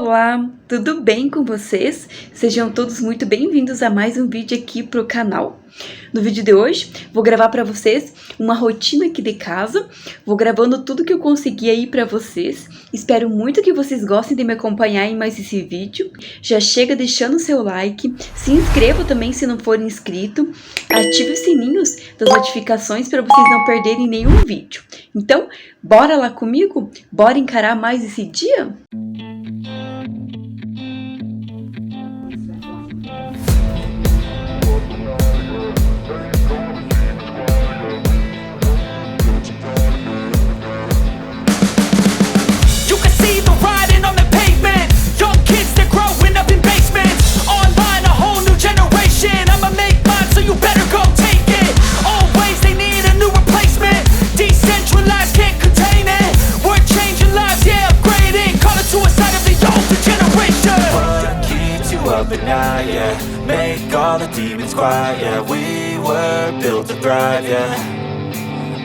Olá, tudo bem com vocês? Sejam todos muito bem-vindos a mais um vídeo aqui pro canal. No vídeo de hoje, vou gravar para vocês uma rotina aqui de casa. Vou gravando tudo que eu consegui aí para vocês. Espero muito que vocês gostem de me acompanhar em mais esse vídeo. Já chega deixando o seu like, se inscreva também se não for inscrito, ative os sininhos das notificações para vocês não perderem nenhum vídeo. Então, bora lá comigo? Bora encarar mais esse dia? Make all the demons quiet, yeah. We were built to thrive, yeah.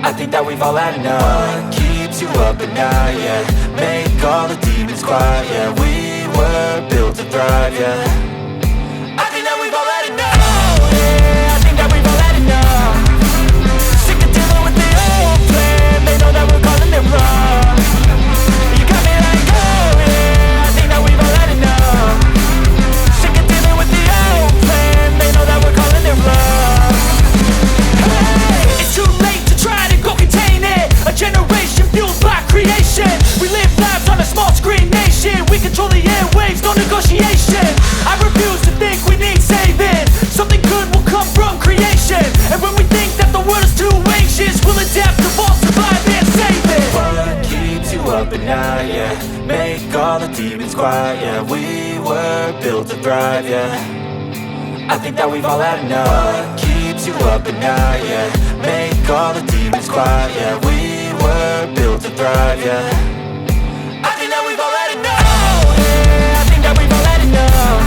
I think that we've all had enough. What keeps you up at night, yeah. Make all the demons quiet, yeah. We were built to thrive, yeah. I think that we've all had enough. Oh, yeah, I think that we've all had enough. Sick of dealing with the old plan. They know that we're calling it wrong. You got me like, oh yeah, I think that we've all had enough. Sick of dealing with the old plan. They know that we're calling it wrong. Hey, it's too late to try to go contain it. A generation fueled by creation. We live lives on a small screen nation. We control the airwaves, no negotiation. I refuse to think we need saving. Something good will come from creation. And when we think that the world is too anxious, we'll adapt, evolve, survive and save it. What keeps you up at night, yeah. Make all the demons quiet, yeah. We were built to thrive, yeah. I think that we've all had enough. What keeps you up at night, yeah. Make all the demons quiet, yeah. We were built to thrive, yeah. I think that we've all had enough. Oh, yeah, I think that we've all had enough.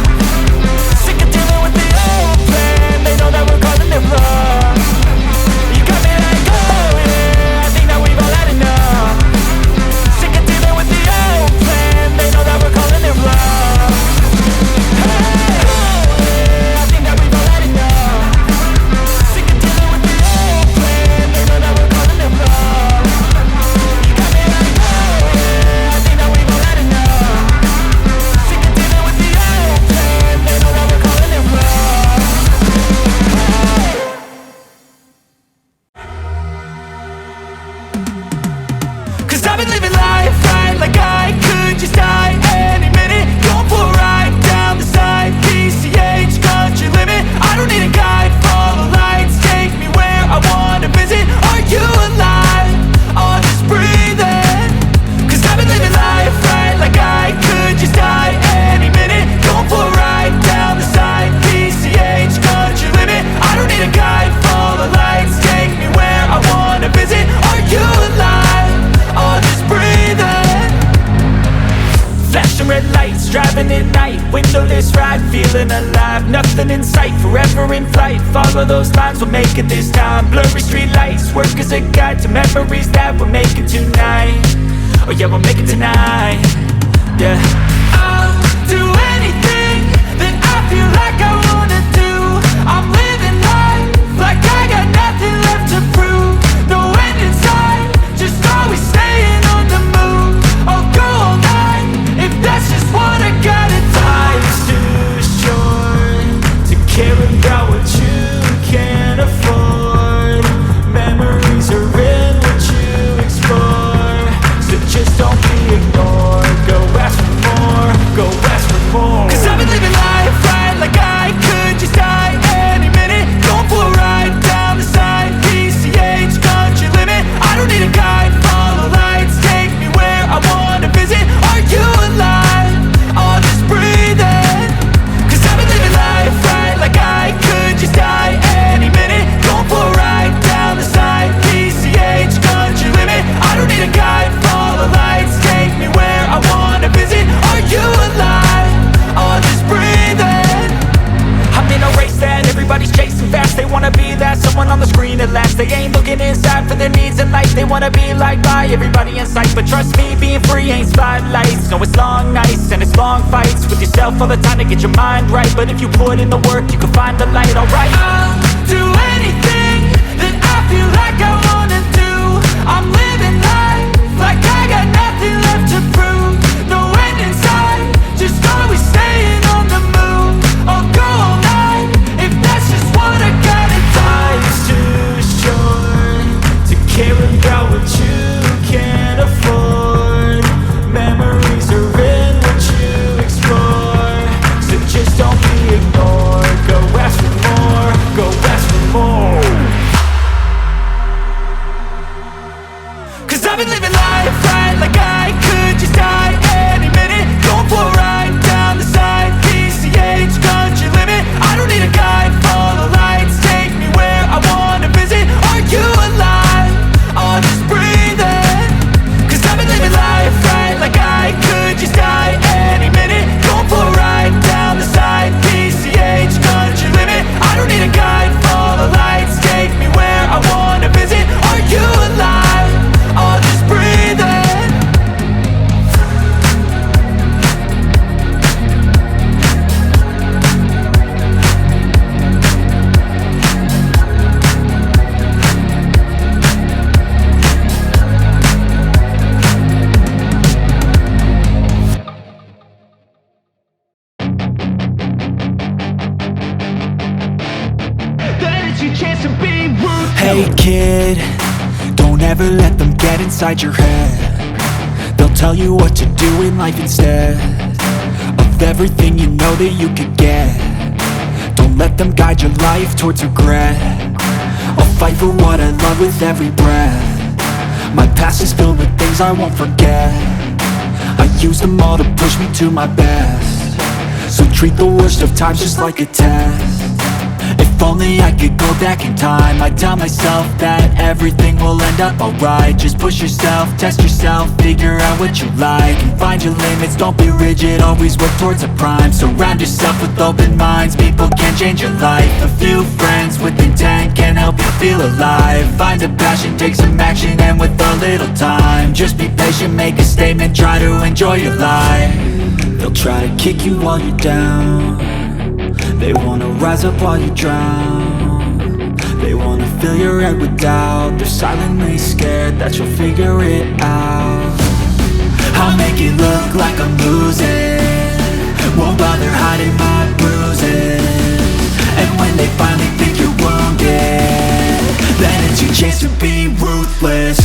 Sick of dealing with the old plan. They know that we're calling it wrong. You got me like, oh yeah, I think that we've all had enough. Sick of dealing with the old plan. They know that we're calling it wrong. Hey, oh yeah, I think that we've all had enough. Sick of dealing with the old plan. They know that we're calling it wrong. You got me like, oh yeah, I think that we've all had enough. Sick of dealing with the old plan. They know that we're calling it wrong. Cause I've been living life right like I could just die any minute. Going for a ride down the side, PCH country limit. I don't need a guide, follow lights, take me where I wanna visit. Are you alive? Or just breathing? Cause I've been living life right like I could just die any minute. Going for a ride down the side, PCH country limit. I don't need a guide, follow lights, take me where I wanna visit. Are you alive? Or just breathing? Flashing red lights, driving at night. Windowless ride, feeling alive. Nothing in sight, forever in flight. Follow those lines, we'll make it this time. Blurry street lights, work as a guide to memories that we'll make it tonight. Oh yeah, we'll make it tonight. Yeah. I'll do anything that I feel like I wanna do. I'm living life like I got nothing left to prove. No end in sight, just always staying on the move. I'll go all night if that's just what I gotta do. Life's too short to care about what you can't afford. Memories are in what you explore. So just don't be ignored. Go ask for more, go ask for more. Cause I've been living life right like I could just die any minute. Going for a ride down the side, PCH country limit. I don't need a guide, follow lights, take me where I wanna visit. Are you alive? Or just breathing? Cause I've been living life right like I could just die any minute. Going for a ride down the side, PCH country limit. I don't need a guide, follow lights, take me where I wanna visit. Are you alive? Or just breathing? I'm in a race that everybody's chasing fast. They wanna be that someone on the screen at last. They ain't looking inside for their needs in life. They wanna be liked by everybody in sight. But trust me, being free ain't spotlights. No, it's long nights and it's long yourself all the time to get your mind right, but if you put in the work, you can find the light, alright. I'll do anything that I feel like I wanna do. I'm living life like I got nothing left to prove. No end in sight, just always staying on the move. I'll go all night if that's just what I gotta do. Life's too short to care about what you can't afford. Memories are in what you explore, so just don't be ignored. Go ask for more, go ask for more. Cause I've been living life right like I could just die any minute. Going for a ride down the side, PCH, country limit. I don't need a guide, follow lights, take me where I wanna visit. Are you alive? I'll just breathe in. Cause I've been living life right like I could just die any minute. Going for a ride down the side, PCH, country limit. I don't need a guide, follow lights, take me where I wanna visit. Are you alive? I'll just breathe in. Hey kid, don't ever let them get inside your head. They'll tell you what to do in life instead of everything you know that you could get. Don't let them guide your life towards regret. I'll fight for what I love with every breath. My past is filled with things I won't forget. I use them all to push me to my best. So treat the worst of times just like a test. If only I could go back in time, I'd tell myself that everything will end up alright. Just push yourself, test yourself, figure out what you like, and find your limits, don't be rigid, always work towards a prime. Surround yourself with open minds, people can change your life. A few friends with intent can help you feel alive. Find a passion, take some action, and with a little time, just be patient, make a statement, try to enjoy your life. They'll try to kick you while you're down. They wanna rise up while you drown. They wanna fill your head with doubt. They're silently scared that you'll figure it out. I'll make it look like I'm losing, won't bother hiding my bruises. And when they finally think you're wounded, then it's your chance to be ruthless.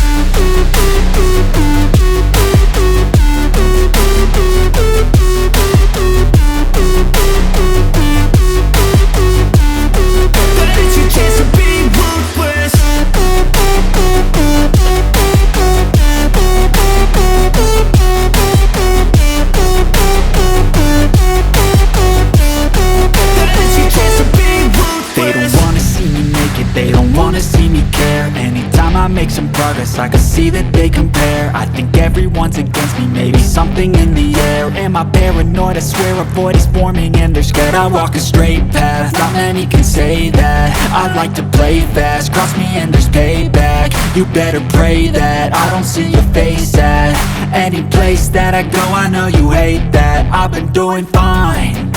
I can see that they compare. I think everyone's against me, maybe something in the air. Am I paranoid? I swear a void is forming and they're scared. I walk a straight path, not many can say that. I like to play fast, cross me and there's payback. You better pray that I don't see your face at any place that I go. I know you hate that. I've been doing fine,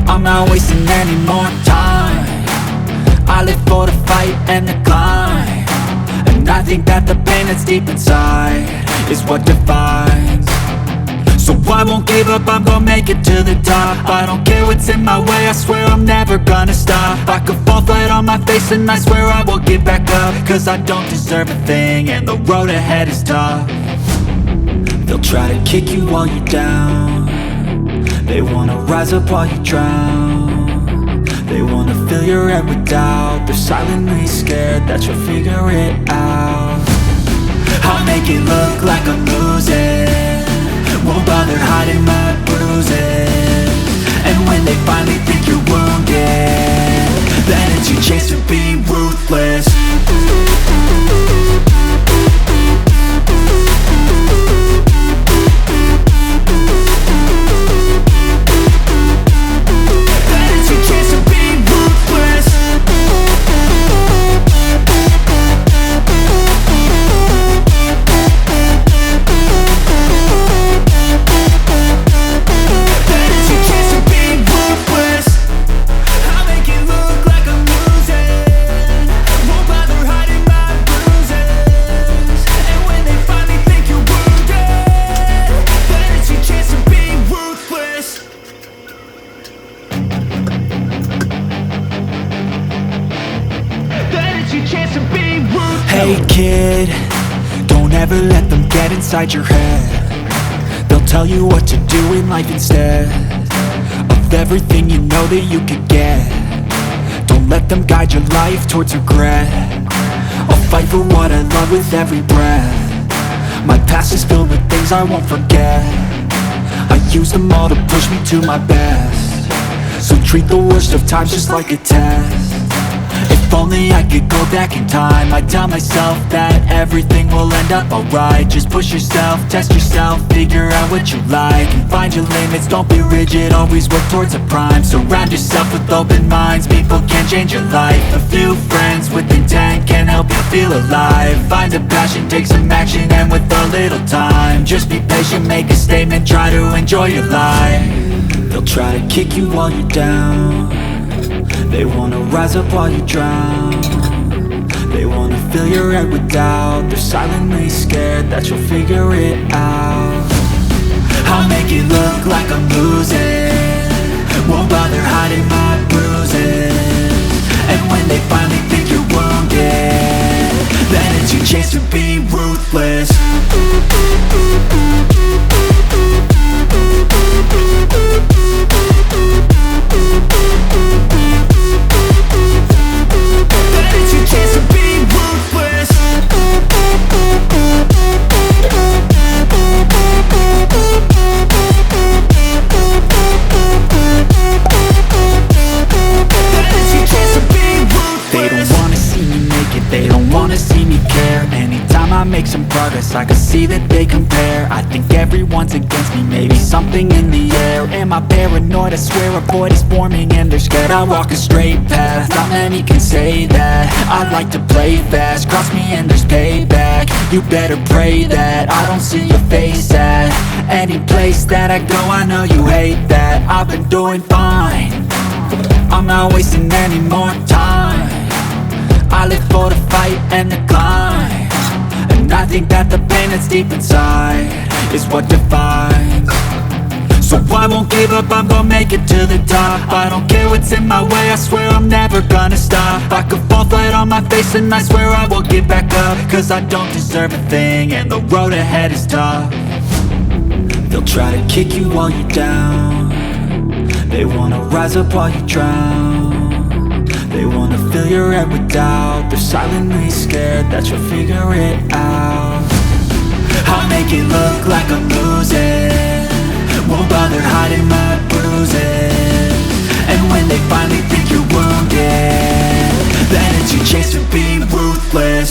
I'm not wasting any more time. I live for the fight and the climb, and I think that the pain that's deep inside is what defines. So I won't give up, I'm gonna make it to the top. I don't care what's in my way, I swear I'm never gonna stop. I could fall flat on my face and I swear I will get back up, cause I don't deserve a thing and the road ahead is tough. They'll try to kick you while you're down. They wanna rise up while you drown. They wanna fill your head with doubt. They're silently scared that you'll figure it out. I'll make it look like I'm losing, won't bother hiding my bruises. And when they finally think you're wounded, then it's your chance to be ruthless. ever let them get inside your head. They'll tell you what to do in life instead of everything you know that you could get. Don't let them guide your life towards regret. I'll fight for what I love with every breath. My past is filled with things I won't forget. I use them all to push me to my best. So treat the worst of times just like a test. If only I could go back in time, I'd tell myself that everything will end up alright. Just push yourself, test yourself, figure out what you like, and find your limits, don't be rigid, always work towards a prime. Surround yourself with open minds, people can change your life. A few friends with intent can help you feel alive. Find a passion, take some action, and with a little time, just be patient, make a statement, try to enjoy your life. They'll try to kick you while you're down. They wanna rise up while you drown. They wanna fill your head with doubt. They're silently scared that you'll figure it out. I'll make it look like I'm losing, won't bother hiding my bruises. And when they finally think you're wounded, then it's your chance to be ruthless. Make some progress, I can see that they compare. I think everyone's against me, maybe something in the air. Am I paranoid? I swear a void is forming and they're scared I walk a straight path. Not many can say that. I like to play fast, cross me and there's payback. You better pray that I don't see your face at any place that I go. I know you hate that. I've been doing fine, I'm not wasting any more time. I live for the fight and the climb, and I think that the pain that's deep inside is what defines. So I won't give up, I'm gonna make it to the top. I don't care what's in my way, I swear I'm never gonna stop. I could fall flat on my face and I swear I will get back up, cause I don't deserve a thing and the road ahead is tough. They'll try to kick you while you're down. They wanna rise up while you drown. They wanna fill your head with doubt. They're silently scared that you'll figure it out. I'll make it look like I'm losing, won't bother hiding my bruises. And when they finally think you're wounded, then it's your chance to be ruthless.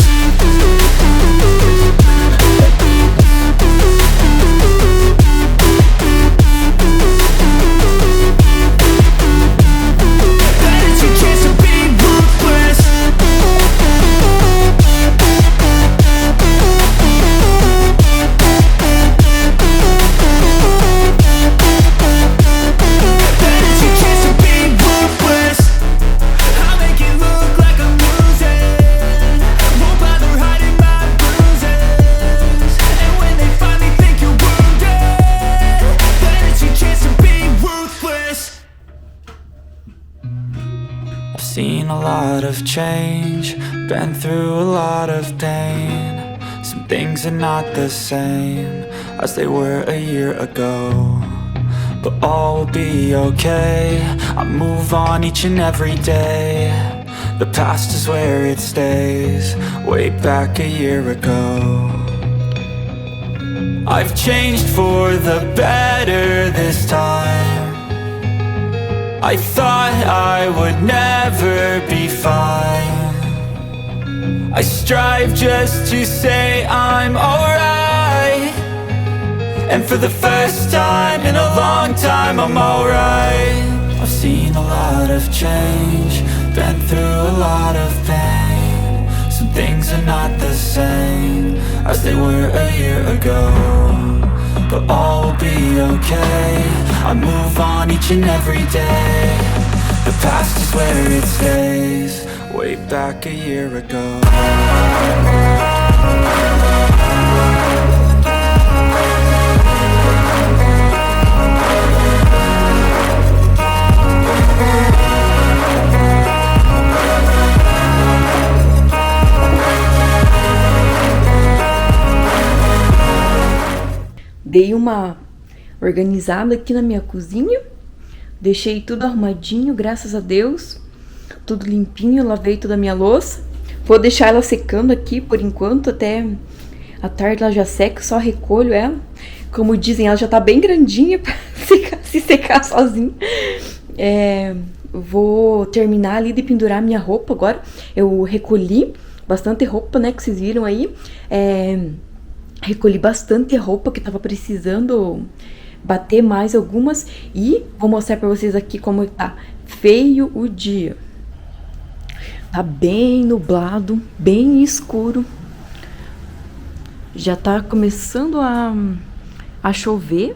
Seen a lot of change, been through a lot of pain. Some things are not the same as they were a year ago, but all will be okay. I move on each and every day. The past is where it stays, way back a year ago. I've changed for the better this time. I thought I would never be fine. I strive just to say I'm alright, and for the first time in a long time I'm alright. I've seen a lot of change, been through a lot of pain. Some things are not the same as they were a year ago, but all will be okay. I move on each and every day. The past is where it stays, way back a year ago. dei uma organizada aqui na minha cozinha. Deixei tudo arrumadinho, graças a Deus. Tudo limpinho, lavei toda a minha louça. Vou deixar ela secando aqui por enquanto, até à tarde ela já seca, só recolho ela. Como dizem, ela já tá bem grandinha pra se secar sozinha. Vou terminar ali de pendurar minha roupa agora. Eu recolhi bastante roupa, né, que vocês viram aí. Recolhi bastante roupa que tava precisando bater mais algumas. E vou mostrar pra vocês aqui como tá feio o dia. Tá bem nublado, bem escuro. Já tá começando a chover.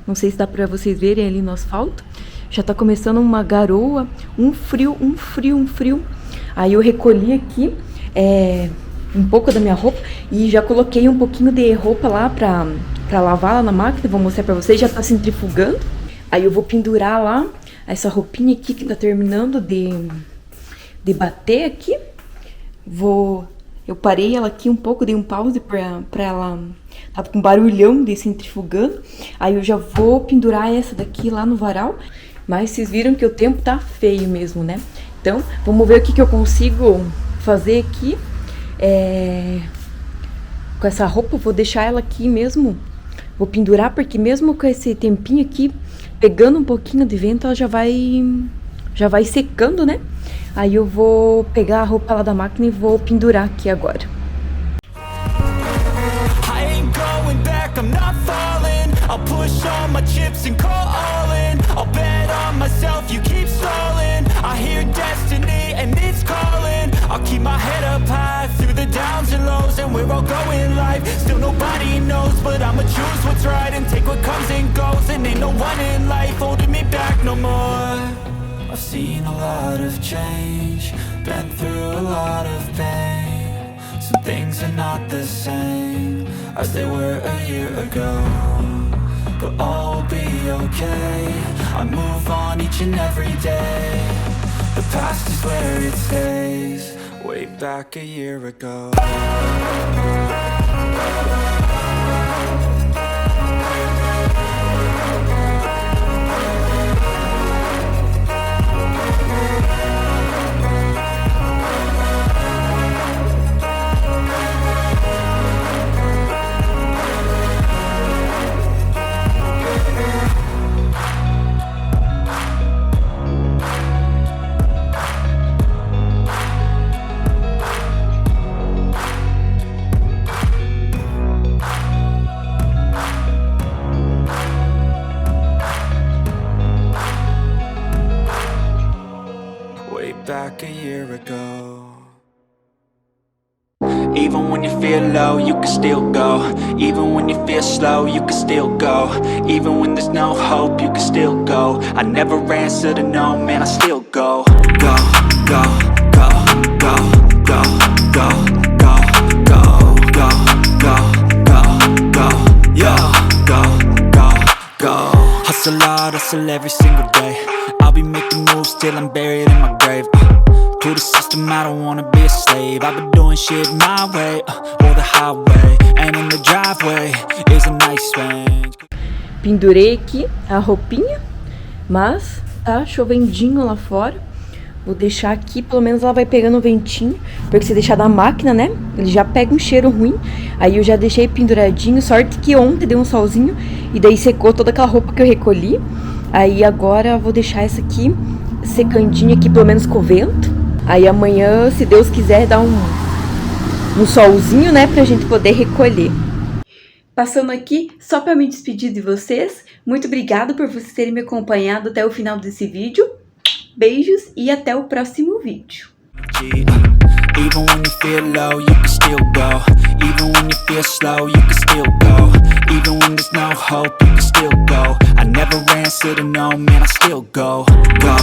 Não sei se dá pra vocês verem ali no asfalto. Já tá começando uma garoa, um frio. Aí eu recolhi aqui um pouco da minha roupa e já coloquei um pouquinho de roupa lá pra lavar lá na máquina. Vou mostrar pra vocês, já tá centrifugando. Aí eu vou pendurar lá essa roupinha aqui que tá terminando de bater aqui. Eu parei ela aqui um pouco, dei um pause pra ela. Tava com barulhão de centrifugando. Aí eu já vou pendurar essa daqui lá no varal. Mas vocês viram que o tempo tá feio mesmo, né? Então, vamos ver o que eu consigo fazer aqui. Com essa roupa, eu vou deixar ela aqui mesmo. Vou pendurar, porque mesmo com esse tempinho aqui, pegando um pouquinho de vento, ela já vai secando, né? Aí eu vou pegar a roupa lá da máquina e vou pendurar aqui agora. I ain't going back, I'm not falling. I'll push all my chips and call all in. I'll bet on myself, you keep stalling. I hear destiny and it's calling. I'll keep my head up high through the downs and lows. And we're all going live, still nobody knows. But I'ma choose what's right and take what comes and goes. And ain't no one in life holding me back no more. I've seen a lot of change, been through a lot of pain. Some things are not the same as they were a year ago, but all will be okay. I move on each and every day. The past is where it stays, way back a year ago. Back a year ago. Even when you feel low, you can still go. Even when you feel slow, you can still go. Even when there's no hope, you can still go. I never answer to no, man, I still go. Go, go, go, go, go, go, go, go, go, go, go, go, yeah, go, go, go. Hustle hard, hustle every single day. I'll be making moves till I'm buried in my grave. To the system, I don't wanna be a slave. I've been doing shit my way, or the highway. And in the driveway is a nice range. Pendurei aqui a roupinha, mas tá chovendinho lá fora. Vou deixar aqui, pelo menos ela vai pegando o ventinho. Porque se deixar da máquina, né, ele já pega um cheiro ruim. Aí eu já deixei penduradinho. Sorte que ontem deu um solzinho e daí secou toda aquela roupa que eu recolhi. Aí agora eu vou deixar essa aqui secandinha aqui, pelo menos com o vento. Aí amanhã, se Deus quiser, dá um solzinho, né, pra gente poder recolher. Passando aqui, só pra me despedir de vocês, muito obrigada por vocês terem me acompanhado até o final desse vídeo. Beijos e até o próximo vídeo. Even when you feel low, you can still go. Even when you feel slow, you can still go. Even when there's no hope, you can still go. I never answer to no, man, I still go. Go.